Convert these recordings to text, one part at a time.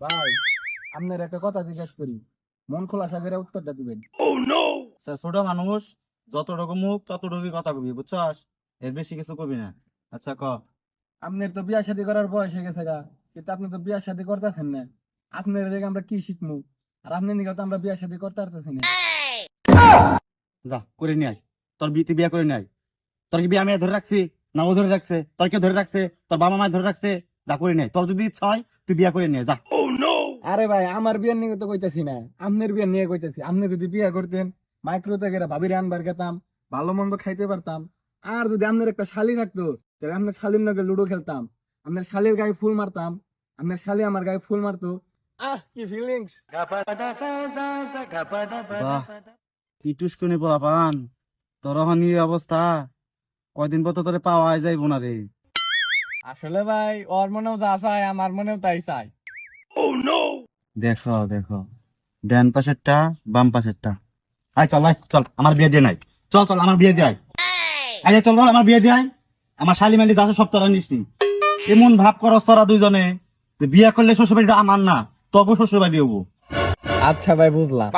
ভাই, আপনার একটা কথা জিজ্ঞেস করি, মন খোলাসা করে উত্তরটা দিবেন। ছোট মানুষ যতটুকু মুখ ততটুকু কথা কবি, বুঝছস? এর বেশি কিছু কবি না। আচ্ছা ক। আপনার তো বিয়া শাদী করার বয়স হয়ে গেছে গা, কিন্তু আপনি তো বিয়া শাদী করতেছেন না। আপনার দেখে আমরা কি শিখবো? আর আপনার নিকে তো আমরা বিয়া শাদী করতে পারতেছি না। যা করে নিয়ে আয়, তোর তুই বিয়ে করে নিয়ে আয়। তোর কি বিয়ে আমি ধরে রাখছি না ও ধরে রাখছে? তোর কে ধরে রাখছে? তোর বাবা মা ধরে রাখছে? যা করে নেয়, তোর যদি ইচ্ছা হয় তুই বিয়ে করে নিয়ে যা। আরে ভাই, আমার বিয়ের নিয়ে তো কইতেছি না, আপনার বিয়ের নিয়ে কইতেছি। আপনি যদি বিয়ে করতেন, মাইক্রো থেকে ভাবিরে আনবার গেতাম, ভালো মন্দ খাইতে পারতাম। আর যদি আপনার একটা শালি থাকতো, তাহলে আপনার শালির লগে লুডো খেলতাম, আপনার শালির গায়ে ফুল মারতাম, আপনার শালি আমার গায়ে ফুল মারতো। কি ফিলিংস! বাহ, কি টুসকুনি পোলা পান, তোর এখন এই অবস্থা, কয়দিন পর তো তোরে পাওয়া যাইব না রে। আসলে ভাই, ওর মনেও যা চাই আমার মনেও তাই চাই। দেখো দেখো, ডান পাশেরটা বাম পাশেরটা। আয় চল, আয় চল, আমার বিয়ে দিয়ে নাই। চল চল, আমার বিয়ে দিয়ে আয়। আরে চল চল, আমার বিয়ে দিয়ে আয়। আমার শালি মালি যা আছে সব তোরা নিস নি। এমন ভাব করস তোরা দুইজনে যে বিয়ে করলে শ্বশুর বাড়িটা আমার না, তবু শ্বশুর বাড়ি হবো। আচ্ছা ভাই, বুঝলাম।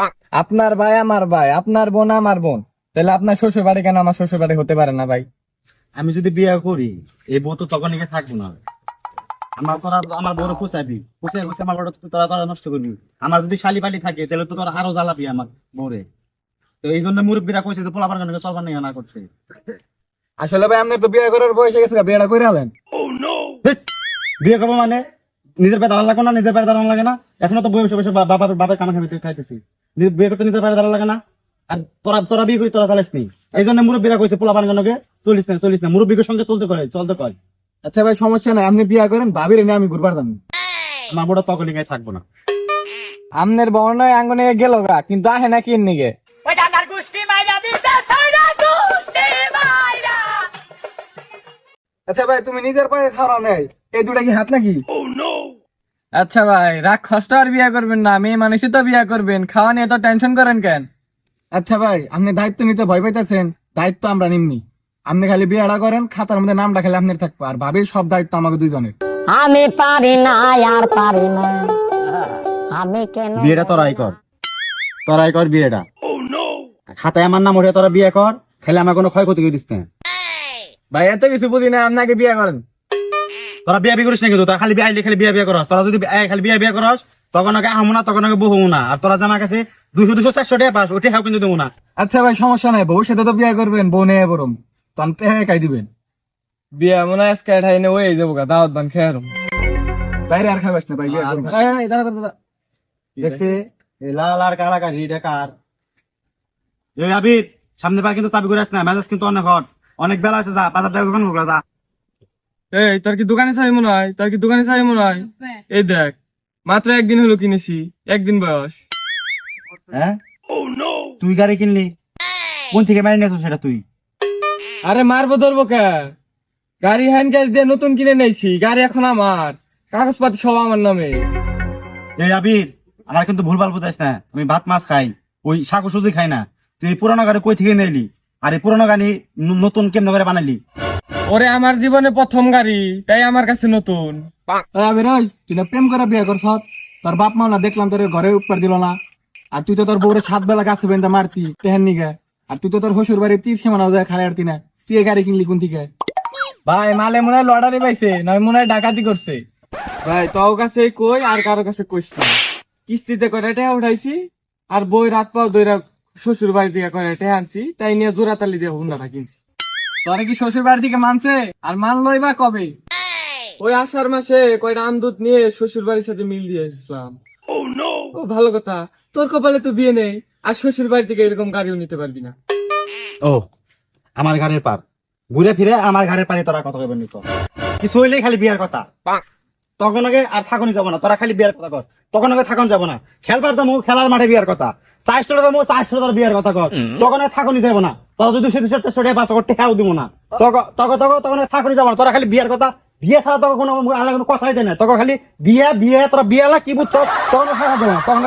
আপনার ভাই আমার ভাই, আপনার বোন আমার বোন, তাহলে আপনার শ্বশুর বাড়ি কেন আমার শ্বশুর বাড়ি হতে পারে না ভাই? আমি যদি বিয়ে করি, এই বউ তো তখন এখানে থাকবো না। আমার তোরা আমার বউরে পুষাবি, পুষে পুষে আমার বউটা তোরা তোরা নষ্ট করবি। আমার যদি শালি পালি থাকে তাহলে তো তোরা আরো জ্বালাবি আমার বউরে। তো এই জন্য মুরব্বীরা কইছে যে পোলাপার গানকে চলবার নিয়ে না করছে। আসলে ভাই, আপনার তো বিয়ে করার বয়স হয়ে গেছে, বিয়েটা করে আলেন। হেৎ, বিয়ে করবো মানে নিজের পায়ে দাঁড়ান লাগে না? নিজের পায়ে দাঁড়ানো লাগে না? এখনো তো বয়সে বসে বাবার কামা খাবি খাইতেছি। বিয়ে করতে নিজের পায়ে দাঁড়ানো লাগে না? আর তোরা তোরা বিয়ে করি তোরা চালাইস নি। এই জন্য মুরব্বীরা কইছে পোলাপার গানকে চলিস না, মুরব্বীকে সঙ্গে চলতে কর। আচ্ছা ভাই, সমস্যা নাই, আপনি বিয়ে করেন, ভাবির নিয়ে আমি ঘুরবার দাম। আমার বউটা তখন এখানে থাকবো না। আমনের বর্ণয় আঙ্গনে গেল গা, কিন্তু আহে না কি নিগে। আচ্ছা ভাই, তুমি নিজের পায়ে খাওয়া নেই, এই দুটা কি হাত নাকি? আচ্ছা ভাই, রাক্ষস তো আর বিয়ে করবেন না, মেয়ে মানুষই তো বিয়ে করবেন, খাওয়া নিয়ে তো টেনশন করেন কেন? আচ্ছা ভাই, আপনি দায়িত্ব নিতে ভয় পাইতেছেন, দায়িত্ব আমরা নিমনি। আপনি খালি বিয়েটা করেন, খাতার মধ্যে নামটা খালি আপনার থাকবো, আর ভাবির সব দায়িত্ব আমাকে দুইজনের। আমি পারি না, আর পারি না, আমি কেন বিয়েটা তোরাই কর বিয়েটা। খাতায় আমার নাম ওঠে, তোরা বিয়ে কর, খেলে আমার কোনো ক্ষয়ক্ষতি করিস না। ভাই এত কিছু বুঝি না, আপনাকে বিয়ে করেন। তোরা বিয়ে করিস না, কিন্তু তোরা খালি বিয়ে খালি বিয়ে করস। তোরা যদি খালি বিয়ে করস, তখন আগে আহমো না, তখন আগে বহু না। আর তোরা জামার কাছে 200-400 টাকা পাস, ওইটা হাও কিন্তু দেবো না। আচ্ছা ভাই, সমস্যা নাই, ভবিষ্যতে তো বিয়ে করবেন, বউ নিয়ে বরম তখন খাই দিবেন। বিয়ে মনে হয় আজকে ঠাই ওই যাবো গা, দাওয়াত বান খেয়ে বাইরে আর খাবাস না ভাই, বিয়ে করুন। দেখছি এই লাল আর কালা কাঠি এটা কার? এই আবির, সামনে বার কিন্তু চাবি করে আস না, মেজাজ কিন্তু অনেক হট, অনেক বেলা আছে। যা বাজার থেকে দোকান যা। এই তোর কি দোকানে চাই মনে হয়? এই দেখ, মাত্র একদিন হলো কিনেছি, একদিন বয়স। হ্যাঁ, তুই গাড়ি কিনলি কোন থেকে মারি নিয়েছ সেটা তুই? আরে মারবো ধরবো কে? গাড়ি হ্যান্ড ক্যাশ দিয়ে নতুন কিনে নিয়েছি, গাড়ি এখন আমার, কাগজপাতি সব আমার নামে। এই আবির, আমার কিন্তু ভুলভাল বুঝাইস না। আমি ভাত মাছ খাই, ওই শাক সুজি খাই না। তুই এই পুরানো গাড়ি কই থেকে নিলি? আর এই পুরানো গাড়ি নতুন কেমন করে বানালি? ওরে আমার জীবনে প্রথম গাড়ি, তাই আমার কাছে নতুন। আবির ওই, তুই না প্রেম করে বিয়ে করছ, তোর বাপ মা না দেখলাম তোর ঘরে উপর দিল না। আর তুই তো তোর বউরে 7 বেলা গাছে বেঁধে মারতি তেহেন নিগে। আর তুই তো তোর শ্বশুর বাড়ির তীর সীমানা যায় খালি আরতি না। তুই এই গাড়ি কিনলি কোন থেকে? ভাই মালে মনে হয় লটারি পাইছে, নয় মনে হয় ডাকাতি করছে। ভাই তোর কাছে কই, আর কারো কাছে কইস না। কিস্তিতে করে টাকা উঠাইছি, আর বই রাত পাও দইরা শ্বশুর বাড়ি থেকে করে টাকা আনছি, তাই নিয়ে জোড়া তালি দিয়ে হুন্ডাটা কিনছি। তোরে কি শ্বশুর বাড়ি থেকে মানছে? আর মানলই বা কবে? ওই আষাঢ় মাসে কয়টা আমদুধ নিয়ে শ্বশুর বাড়ির সাথে মিল দিয়ে এসেছিলাম। ও ভালো কথা, তোর কপালে তো বিয়ে নেই, আর শ্বশুর বাড়ি থেকে এরকম গাড়িও নিতে পারবি না। ও, আমার ঘরের পার ঘুরে ফিরে আমার ঘরের পারে তোরা কথা কইবেন নিছ। কিছু হইলেই খালি বিয়ার কথা। তখন আগে আর থাকুনি যাব না, তোরা খালি বিয়ার কথা কর। তখন আগে থাকুন যাব না, খেলবার দামো খেলার মাঠে বিয়ার কথা, 400 দামো 400 বিয়ার কথা কর। তখন আর থাকুনি যাব না, তোরা যদি 700 টাকা 500 টাকা দিব না, তখন থাকুনি যাব না। তোরা খালি বিয়ার কথা, বিয়ে ছাড়া তখন কোনো আলাদা কোনো কথাই দেয় না। তখন খালি বিয়ে তোরা বিয়ালা কি বুঝছ, তখন খাওয়া দেবো না, তখন